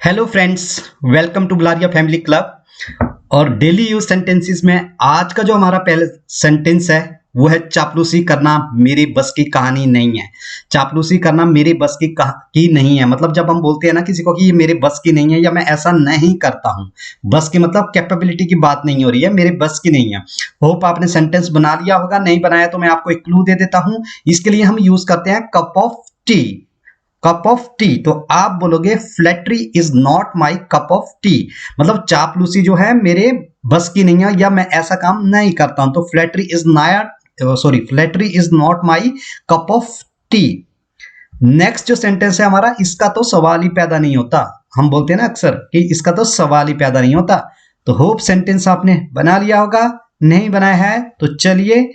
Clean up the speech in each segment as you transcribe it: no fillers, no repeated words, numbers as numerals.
Hello friends, welcome to बुलारिया family club. और daily use sentences में आज का जो हमारा पहले सेंटेंस है वो है चापलूसी करना मेरी बस की कहानी नहीं है। चापलूसी करना मेरी बस की नहीं है मतलब जब हम बोलते हैं ना किसी को कि ये मेरे बस की नहीं है या मैं ऐसा नहीं करता हूँ। बस की मतलब कैपेबिलिटी की बात नहीं हो रही है, मेरे बस की नहीं है। होप आपने सेंटेंस बना लिया होगा, नहीं बनाया तो मैं आपको एक क्लू दे देता हूँ। इसके लिए हम यूज करते हैं cup of T. Cup of T, तो आप बोलोगे flattery is not my cup of T, मतलब चापलूसी जो है मेरे बस की नहीं है या मैं ऐसा काम नहीं करता हूं। तो flattery is not my cup of T. Next जो सेंटेंस है हमारा, इसका तो सवाल ही पैदा नहीं होता। हम बोलते हैं ना अक्सर कि इसका तो सवाल ही पैदा नहीं होता। तो होप सेंटेंस आपने बना लिया होगा, नहीं बनाया है तो चलिए,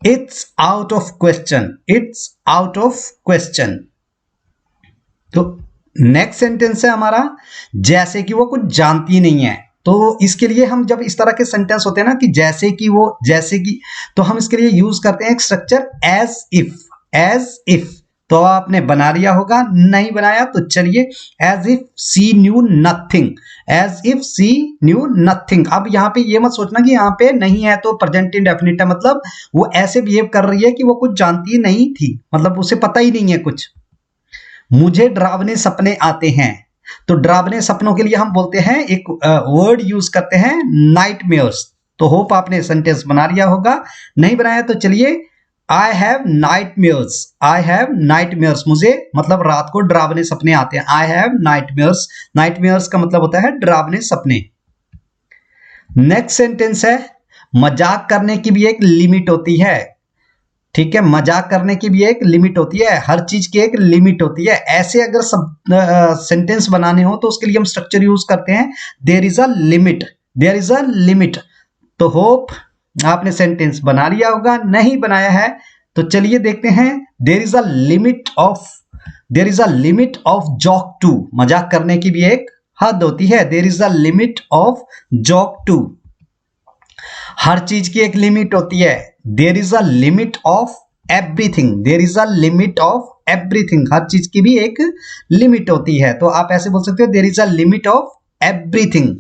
it's out of question. It's out of question. तो नेक्स्ट सेंटेंस है हमारा, जैसे कि वो कुछ जानती नहीं है। तो इसके लिए हम जब इस तरह के सेंटेंस होते हैं ना कि जैसे कि वो, जैसे कि, तो हम इसके लिए यूज करते हैं एक structure as if. As if तो आपने बना लिया होगा, नहीं बनाया तो चलिए, as if she knew nothing. As if she knew nothing. अब यहाँ पे ये मत सोचना कि यहाँ पे नहीं है तो प्रेजेंट इंडेफिनिट है, मतलब वो ऐसे बिहेव कर रही है कि वो कुछ जानती नहीं थी, मतलब उसे पता ही नहीं है कुछ। मुझे डरावने सपने आते हैं, तो डरावने सपनों के लिए हम बोलते हैं, एक वर्ड यूज करते हैं नाइटमेयर्स। तो होप आपने सेंटेंस बना लिया होगा, नहीं बनाया तो चलिए, I have nightmares. I have nightmares, मुझे मतलब रात को डरावने सपने आते हैं। I have nightmares. नाइटमेयर्स का मतलब होता है डरावने सपने। नेक्स्ट सेंटेंस है, मजाक करने की भी एक लिमिट होती है। ठीक है, मजाक करने की भी एक लिमिट होती है, हर चीज की एक लिमिट होती है। ऐसे अगर सब सेंटेंस बनाने हो तो उसके लिए हम स्ट्रक्चर यूज करते हैं there is a limit. There is a limit. तो होप आपने सेंटेंस बना लिया होगा, नहीं बनाया है तो चलिए देखते हैं, there is a limit of, there is a limit of joke too. मजाक करने की भी एक हद होती है, there is a limit of joke too. हर चीज की एक लिमिट होती है, there is a limit of everything. There is a limit of everything, हर चीज की भी एक लिमिट होती है। तो आप ऐसे बोल सकते हो, there is a limit of everything.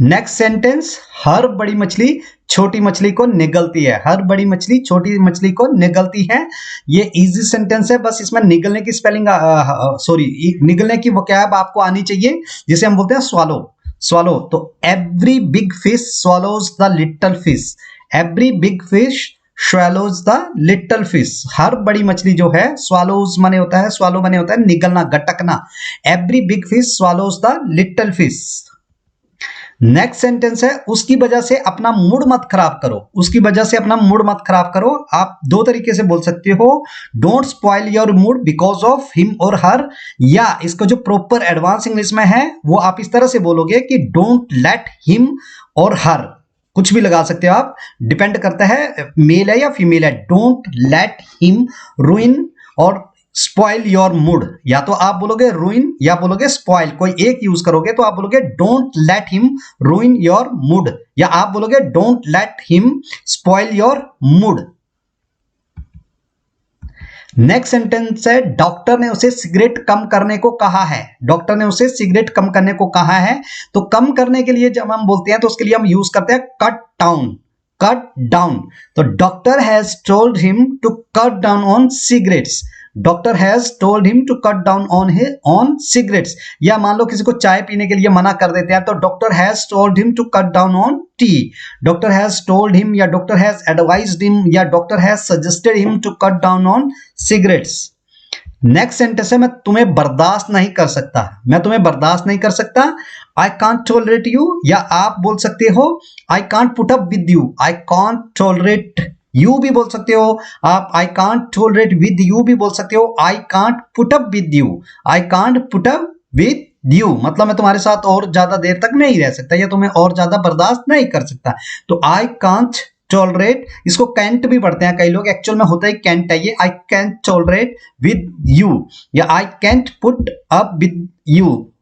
Next sentence, हर बड़ी मछली छोटी मछली को निगलती है। हर बड़ी मछली छोटी मछली को निगलती है। ये इजी सेंटेंस है, बस इसमें निगलने की स्पेलिंग, निगलने की वोकैब आपको आनी चाहिए, जिसे हम बोलते हैं स्वालो। स्वालो, तो every big fish swallows the little fish. Every big fish swallows the little fish. हर बड़ी मछली जो है, swallows माने होता है, swallow माने होता है निगलना, गटकना। Every big fish swallows the little fish. Next sentence है, उसकी वजह से अपना मूड मत खराब करो। उसकी वजह से अपना मूड मत खराब करो। आप दो तरीके से बोल सकते हो, don't spoil your mood because of him और हर, या इसको जो प्रॉपर एडवांस इंग्लिश में है वो आप इस तरह से बोलोगे कि डोंट लेट हिम और हर, कुछ भी लगा सकते हो आप, डिपेंड करता है मेल है या फीमेल है। डोंट लेट हिम रूइन और स्पॉइल योर मूड, या तो आप बोलोगे रूइन या बोलोगे स्पॉइल, कोई एक यूज करोगे तो आप बोलोगे don't let him रूइन your mood, या आप बोलोगे don't let him spoil your mood. Next sentence है, डॉक्टर ने उसे सिगरेट कम करने को कहा है। डॉक्टर ने उसे सिगरेट कम करने को कहा है। तो कम करने के लिए जब हम बोलते हैं तो उसके लिए हम यूज करते हैं कट डाउन। कट डाउन, तो doctor has told him to cut down on cigarettes. Doctor has told him to cut down on cigarettes. या मान लो किसी को चाय पीने के लिए मना कर देते हैं तो doctor has told him to cut down on tea. Doctor has told him, या डॉक्टर हैज एडवाइज्ड हिम, या doctor has suggested him to cut down on cigarettes. Next sentence है, मैं तुम्हें बर्दाश्त नहीं कर सकता। मैं तुम्हें बर्दाश्त नहीं कर सकता, आई कांट टॉलरेट यू, या आप बोल सकते हो I can't put up with you. I can't tolerate you भी बोल सकते हो आप, I can't tolerate with you भी बोल सकते हो, I can't put up with you. I can't put up with you मतलब मैं तुम्हारे साथ और ज्यादा देर तक नहीं रह सकता, या तुम्हें और ज्यादा बर्दाश्त नहीं कर सकता। तो आई कांट टॉलरेट, इसको कैंट भी पढ़ते हैं कई लोग, एक्चुअल में होता है कैंट है ये। I can't tolerate with you, या I can't put up with you.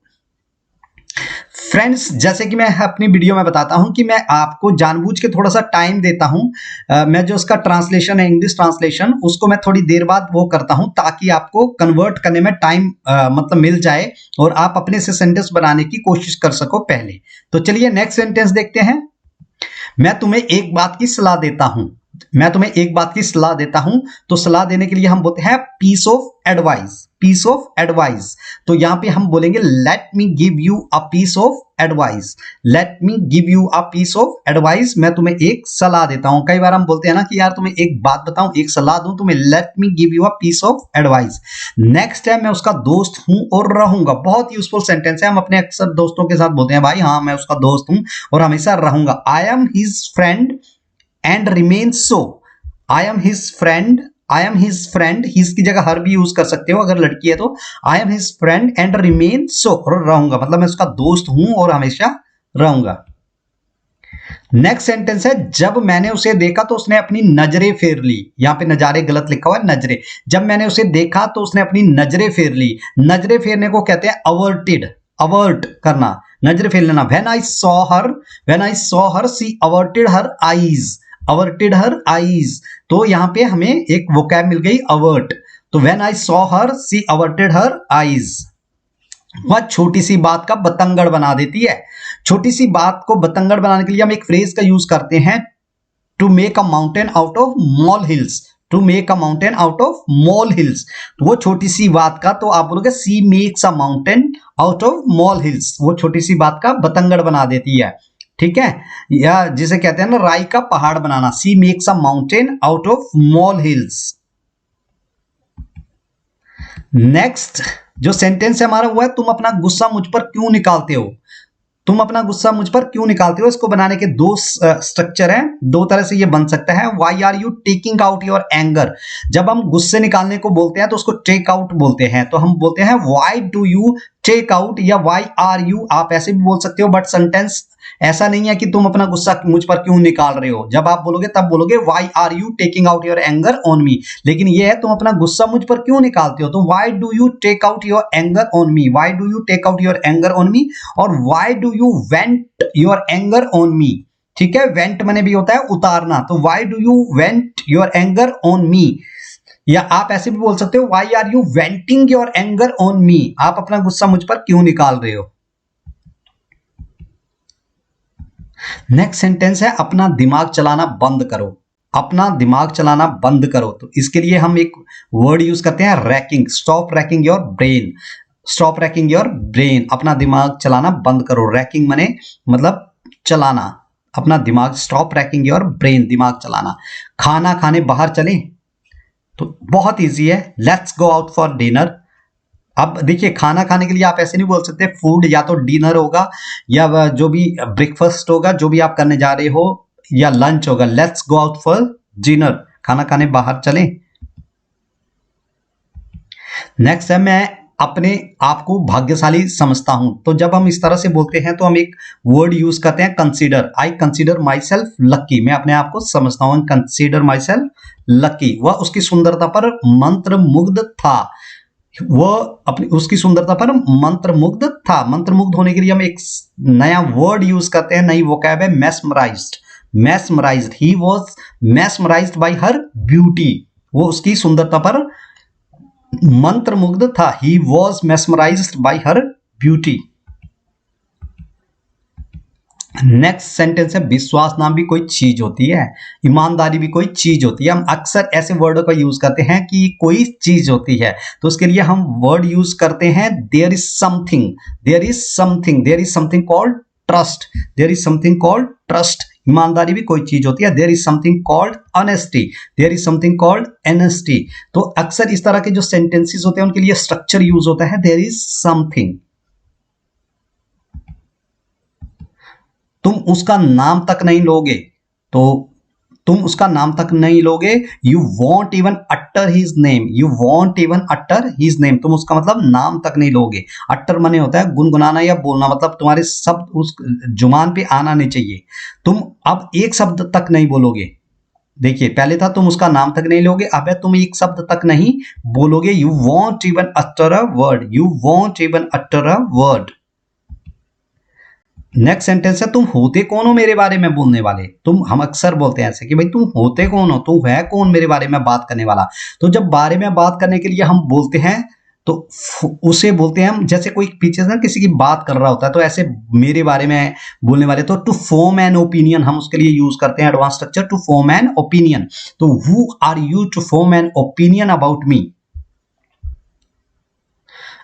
Friends, जैसे कि मैं अपनी वीडियो में बताता हूं कि मैं आपको जानबूझ के थोड़ा सा टाइम देता हूं। मैं जो उसका ट्रांसलेशन है, इंग्लिश ट्रांसलेशन, उसको मैं थोड़ी देर बाद वो करता हूं ताकि आपको कन्वर्ट करने में टाइम मतलब मिल जाए और आप अपने से सेंटेंस बनाने की कोशिश कर सको पहले। तो चलिए नेक्स्ट सेंटेंस देखते हैं। मैं तुम्हें एक बात की सलाह देता हूं। मैं तुम्हें एक बात की सलाह देता हूं, तो सलाह देने के लिए हम बोलते हैं piece of advice. Piece of advice, तो यहां पे हम बोलेंगे let me give you a piece of advice. Let me give you a piece of advice, मैं तुम्हें एक सलाह देता हूं। कई बार हम बोलते हैं ना कि यार तुम्हें एक बात बताऊं, एक सलाह दूं तुम्हें, let me give you a piece of advice. Next है मैं उसका दोस्त हूं और रहूंगा। बहुत यूजफुल सेंटेंस है, हम अपने अक्सर दोस्तों के साथ बोलते हैं भाई हाँ मैं उसका दोस्त हूं और हमेशा रहूंगा। I am his friend and remain so. I am his friend, I am his friend, his की जगह हर भी यूज कर सकते हो अगर लड़की है तो। I am his friend and remain सो, और रहूंगा मतलब मैं उसका दोस्त हूं और हमेशा रहूंगा। नेक्स्ट सेंटेंस है जब मैंने उसे देखा तो उसने अपनी नजरें फेर ली। यहां पे नजारे गलत लिखा हुआ है, नजरें। जब मैंने उसे देखा तो उसने अपनी नजरें फेर ली। नजरें फेरने को कहते हैं अवर्टेड, अवर्ट करना, नजर फेर लेना। When I saw her, when I saw her she averted her eyes, averted her eyes. तो यहां पे हमें एक वोकैब मिल गई अवर्ट। तो when I saw her she averted her eyes. वह छोटी सी बात का बतंगड़ बना देती है। छोटी सी बात को बतंगड़ बनाने के लिए हम एक फ्रेज का यूज करते हैं, to make a mountain out of molehills. To make a mountain out of molehills, तो वो छोटी सी बात का, तो आप बोलोगे she makes a mountain out of molehills. वो छोटी सी बात का बतंगड़ बना देती है, ठीक है। या जिसे कहते हैं ना राई का पहाड़ बनाना, she makes a mountain out of molehills. Next जो सेंटेंस है हमारा वो है तुम अपना गुस्सा मुझ पर क्यों निकालते हो। तुम अपना गुस्सा मुझ पर क्यों निकालते हो। इसको बनाने के दो स्ट्रक्चर हैं, दो तरह से ये बन सकता है। Why are you taking out your anger. जब हम गुस्से निकालने को बोलते हैं तो उसको टेक आउट बोलते हैं, तो हम बोलते हैं why do you take out, या वाई आर यू, आप ऐसे भी बोल सकते हो। बट सेंटेंस ऐसा नहीं है कि तुम अपना गुस्सा मुझ पर क्यों निकाल रहे हो। जब आप बोलोगे तब बोलोगे why are you taking out your anger on me. लेकिन ये है तुम अपना गुस्सा मुझ पर क्यों निकालते हो, तो why do you take out your anger on me, why do you take out your anger on me. और why do you vent your anger on me, ठीक है। वेंट मने भी होता है उतारना, तो why do you vent your anger on me. या आप ऐसे भी बोल सकते हो why are you venting your anger on me, आप अपना गुस्सा मुझ पर क्यों निकाल रहे हो। नेक्स्ट सेंटेंस है अपना दिमाग चलाना बंद करो। अपना दिमाग चलाना बंद करो, तो इसके लिए हम एक वर्ड यूज करते हैं ranking. Stop ranking your brain, stop ranking your brain. अपना दिमाग चलाना बंद करो। रैकिंग मने मतलब चलाना, अपना दिमाग। स्टॉप रैकिंग योर ब्रेन, दिमाग चलाना। खाना खाने बाहर चलें, तो बहुत इजी है, let's go out for dinner. अब देखिए खाना खाने के लिए आप ऐसे नहीं बोल सकते फूड, या तो डिनर होगा या जो भी ब्रेकफास्ट होगा जो भी आप करने जा रहे हो, या लंच होगा। Let's go out for dinner, खाना खाने बाहर चलें। नेक्स्ट है मैं अपने आप को भाग्यशाली समझता हूं। तो जब हम इस तरह से बोलते हैं तो हम एक वर्ड यूज करते हैं consider. I consider my self lucky, मैं अपने आप को समझता हूं, कंसीडर माई सेल्फ लकी। वह उसकी सुंदरता पर मंत्रमुग्ध था, वह अपनी उसकी सुंदरता पर मंत्रमुग्ध था। मंत्रमुग्ध होने के लिए हम एक नया वर्ड यूज करते हैं, नई वोकैब है mesmerised. Mesmerised, he was mesmerised bye her beauty, वो उसकी सुंदरता पर मंत्रमुग्ध था। He was mesmerised bye her beauty. Next sentence है विश्वास नाम भी कोई चीज होती है, ईमानदारी भी कोई चीज होती है। हम अक्सर ऐसे वर्डों का यूज करते हैं कि कोई चीज होती है, तो उसके लिए हम वर्ड यूज करते हैं there is something, there is something, there is something called trust, there is something called trust. ईमानदारी भी कोई चीज होती है। There is something called honesty, there is something called honesty. तो अक्सर इस तरह के जो सेंटेंसेस होते हैं उनके लिए स्ट्रक्चर यूज होता है देयर इज समथिंग। तुम उसका नाम तक नहीं लोगे, तो तुम उसका नाम तक नहीं लोगे। You want even utter his name, you want even utter his name, तुम उसका मतलब नाम तक नहीं लोगे। अटर मने होता है गुनगुनाना या बोलना, मतलब तुम्हारे शब्द उस जुबान पे आना नहीं चाहिए। तुम अब एक शब्द तक नहीं बोलोगे। देखिए पहले था तुम उसका नाम तक नहीं लोगे, अब है तुम एक शब्द तक नहीं बोलोगे। You want even utter a word, you want even utter a word. Next sentence है तुम होते कौन हो मेरे बारे में बोलने वाले। हम अक्सर बोलते हैं ऐसे कि भाई तुम होते कौन हो, तू है कौन मेरे बारे में बात करने वाला। तो जब बारे में बात करने के लिए हम बोलते हैं तो उसे बोलते हैं हम, जैसे कोई पीछे से ना किसी की बात कर रहा होता है तो ऐसे मेरे बारे में बोलने वाले, तो टू फॉर्म एन ओपिनियन हम उसके लिए यूज करते हैं advance structure to form an opinion. तो who are you to form an opinion about me.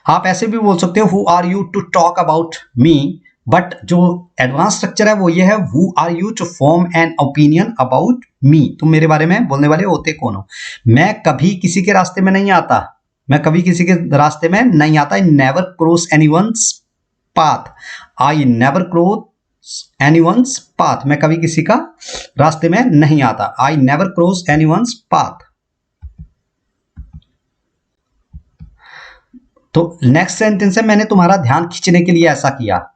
आप ऐसे भी बोल सकते हो who are you to talk about me, but जो एडवांस स्ट्रक्चर है वो ये है who are you to form an opinion about me. तुम मेरे बारे में बोलने वाले होते कौन हो। मैं कभी किसी के रास्ते में नहीं आता, मैं कभी किसी के रास्ते में नहीं आता। I never cross anyone's path, I never cross anyone's path, मैं कभी किसी का रास्ते में नहीं आता। I never cross anyone's path. तो नेक्स्ट सेंटेंस है मैंने तुम्हारा ध्यान खींचने के लिए ऐसा किया।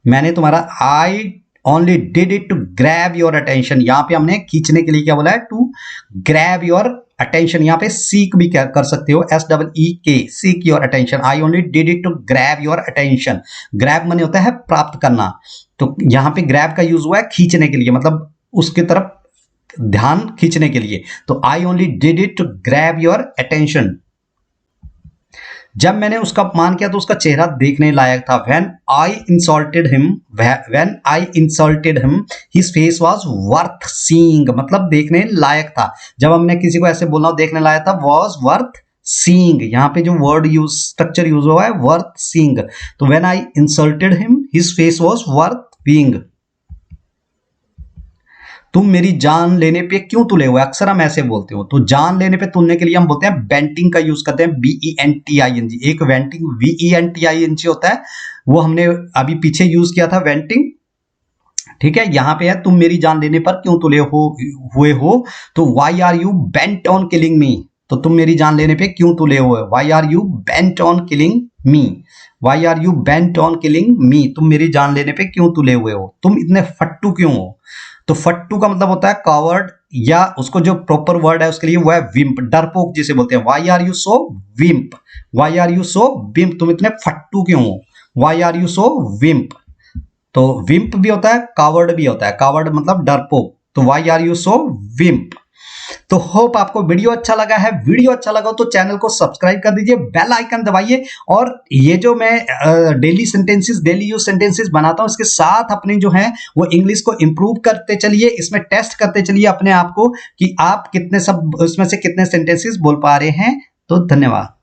मैंने तुम्हारा, I only did it to grab your attention. यहां पे हमने खींचने के लिए क्या बोला है, टू ग्रैब योर अटेंशन। यहां पे सीक भी क्या कर सकते हो, SEEK, seek your attention. I only did it to grab your attention. Grab माने होता है प्राप्त करना, तो यहां पे ग्रैब का यूज हुआ है खींचने के लिए, मतलब उसके तरफ ध्यान खींचने के लिए। तो I only did it to grab your attention. जब मैंने उसका अपमान किया तो उसका चेहरा देखने लायक था। When I insulted him, his face was worth seeing, मतलब देखने लायक था। जब हमने किसी को ऐसे बोलना देखने लायक था, was worth seeing, यहाँ पे जो वर्ड यूज स्ट्रक्चर यूज हुआ है worth seeing। तो when I insulted him, his face was worth being। तुम मेरी जान लेने पे क्यों तुले हुए, अक्सर हम ऐसे बोलते हो। तो जान लेने पे तुलने के लिए हम बोलते हैं बेंटिंग का यूज करते हैं, BENTING। एक वेंटिंग VENTING होता है, वो हमने अभी पीछे यूज किया था वेंटिंग, ठीक है। यहां पे है तुम मेरी जान लेने पर क्यों तुले हुए हो, तो why are you bent on killing me. तो तुम मेरी जान लेने पे क्यों तुले हुए, why are you bent on killing me, why are you bent on killing me. तुम मेरी जान लेने पे क्यों तुले हुए हो, तुम इतने फट्टू क्यों हो। तो फट्टू का मतलब होता है कॉवर्ड, या उसको जो प्रॉपर वर्ड है उसके लिए वो है विम्प, डरपोक जिसे बोलते हैं। Why are you so wimp, why are you so wimp, तुम इतने फट्टू क्यों हो, why are you so wimp. तो विम्प भी होता है, कावर्ड भी होता है। कावर्ड मतलब डरपोक, तो why are you so wimp. तो होप आपको वीडियो अच्छा लगा है। वीडियो अच्छा लगा तो चैनल को सब्सक्राइब कर दीजिए, बेल आइकन दबाइए, और ये जो मैं daily sentences, daily use sentences बनाता हूं, इसके साथ अपने जो है वो इंग्लिश को इंप्रूव करते चलिए, इसमें टेस्ट करते चलिए अपने आप को कि आप कितने सब उसमें से कितने सेंटेंसेस बोल पा रहे हैं। तो धन्यवाद।